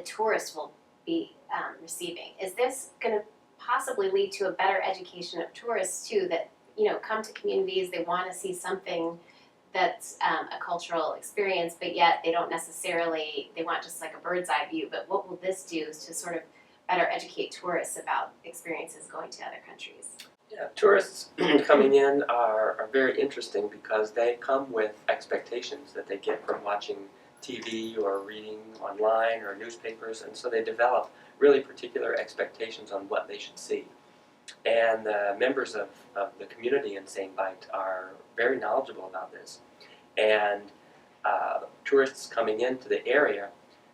tourists will be receiving. Is this going to possibly lead to a better education of tourists too, that come to communities, they want to see something that's a cultural experience, but yet they don't necessarily, they want just like a bird's eye view, but what will this do to sort of better educate tourists about experiences going to other countries? Yeah, tourists coming in are very interesting because they come with expectations that they get from watching TV or reading online or newspapers, and so they develop really particular expectations on what they should see. And the members of the community in St. Veit are very knowledgeable about this. And tourists coming into the area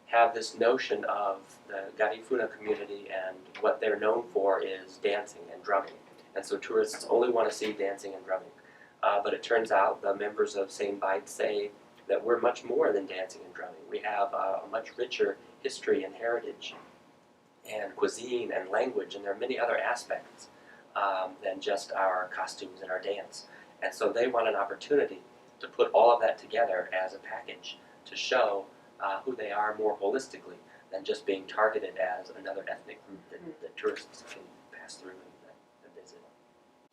have this notion of the Garifuna community, and what they're known for is dancing and drumming. And so tourists only want to see dancing and drumming. But it turns out the members of St. Veit say that we're much more than dancing and drumming. We have a much richer history and heritage and cuisine and language, and there are many other aspects than just our costumes and our dance. And so they want an opportunity to put all of that together as a package to show who they are more holistically than just being targeted as another ethnic group that tourists can pass through and visit.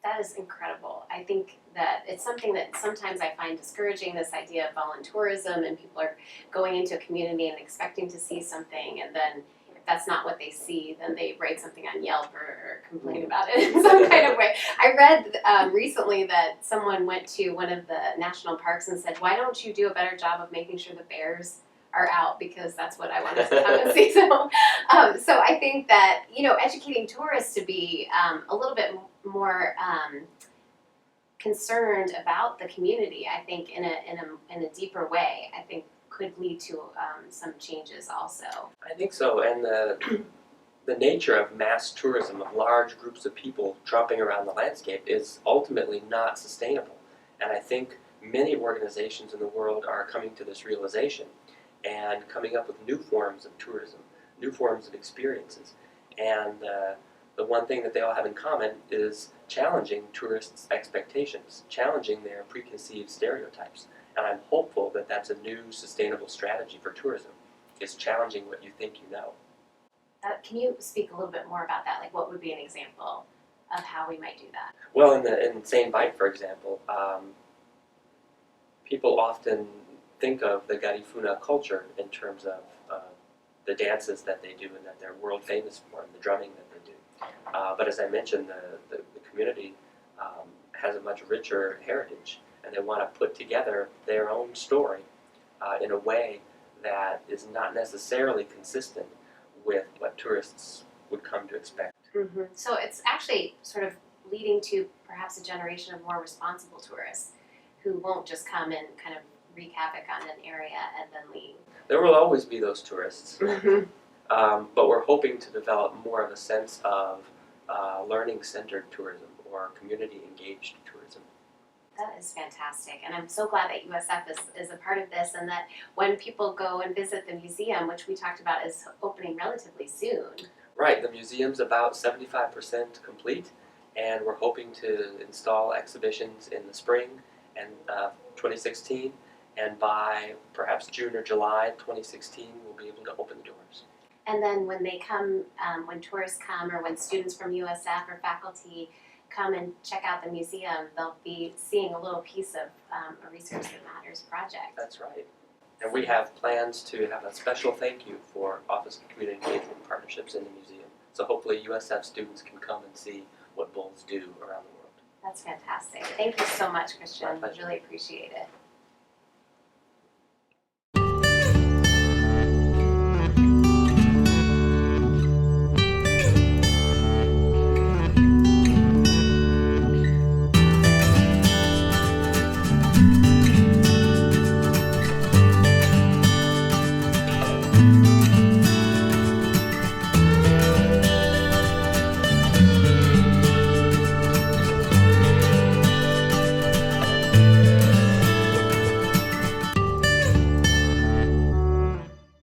That is incredible. I think that it's something that sometimes I find discouraging, this idea of voluntourism, and people are going into a community and expecting to see something, and then if that's not what they see, then they write something on Yelp or complain about it in some kind of way. I read recently that someone went to one of the national parks and said, "Why don't you do a better job of making sure the bears are out, because that's what I want us to come and see." So I think that educating tourists to be a little bit more concerned about the community, I think in a deeper way, I think could lead to some changes also. I think so, and the nature of mass tourism, of large groups of people tromping around the landscape, is ultimately not sustainable. And I think many organizations in the world are coming to this realization and coming up with new forms of tourism, new forms of experiences. And the one thing that they all have in common is challenging tourists' expectations, challenging their preconceived stereotypes. And I'm hopeful that that's a new sustainable strategy for tourism, is challenging what you think you know. Can you speak a little bit more about that? Like, what would be an example of how we might do that? Well, in St. Veit, for example, people often think of the Garifuna culture in terms of the dances that they do and that they're world famous for, and the drumming that they do. But as I mentioned, the community has a much richer heritage, and they want to put together their own story in a way that is not necessarily consistent with what tourists would come to expect. Mm-hmm. So it's actually sort of leading to perhaps a generation of more responsible tourists who won't just come and kind of wreak havoc on an area and then leave. There will always be those tourists, Mm-hmm. but we're hoping to develop more of a sense of learning-centered tourism or community-engaged tourism. That is fantastic, and I'm so glad that USF is a part of this, and that when people go and visit the museum, which we talked about is opening relatively soon. Right, the museum's about 75% complete, and we're hoping to install exhibitions in the spring and 2016, and by perhaps June or July 2016, we'll be able to open the doors. And then when they come, when tourists come, or when students from USF or faculty come and check out the museum, they'll be seeing a little piece of a Research That Matters project. That's right. And we have plans to have a special thank you for Office of Community Engagement Partnerships in the museum. So hopefully USF students can come and see what Bulls do around the world. That's fantastic. Thank you so much, Christian. My pleasure. Really appreciate it.